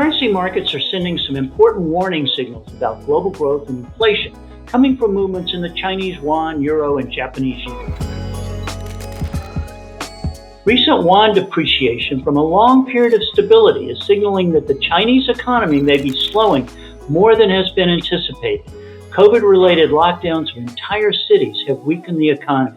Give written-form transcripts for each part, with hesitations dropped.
Currency markets are sending some important warning signals about global growth and inflation coming from movements in the Chinese yuan, euro, and Japanese yen. Recent yuan depreciation from a long period of stability is signaling that the Chinese economy may be slowing more than has been anticipated. COVID-related lockdowns of entire cities have weakened the economy,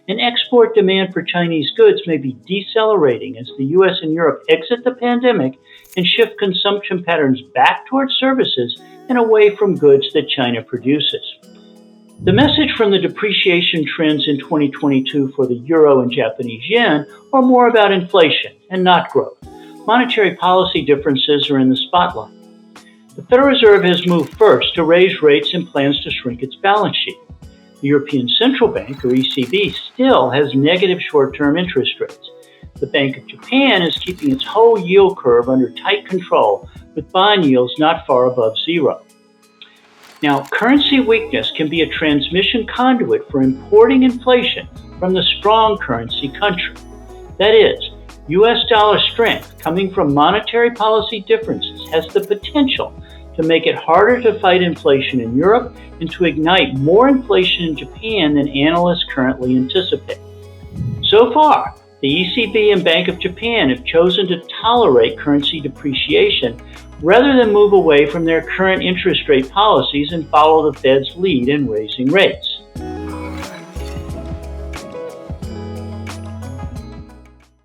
and export demand for Chinese goods may be decelerating as the US and Europe exit the pandemic and shift consumption patterns back towards services and away from goods that China produces. The message from the depreciation trends in 2022 for the euro and Japanese yen are more about inflation and not growth. Monetary policy differences are in the spotlight. The Federal Reserve has moved first to raise rates and plans to shrink its balance sheet. The European Central Bank, or ECB, still has negative short-term interest rates. The Bank of Japan is keeping its whole yield curve under tight control, with bond yields not far above zero. Now, currency weakness can be a transmission conduit for importing inflation from the strong currency country. That is, US dollar strength coming from monetary policy differences has the potential to make it harder to fight inflation in Europe and to ignite more inflation in Japan than analysts currently anticipate. So far, the ECB and Bank of Japan have chosen to tolerate currency depreciation rather than move away from their current interest rate policies and follow the Fed's lead in raising rates.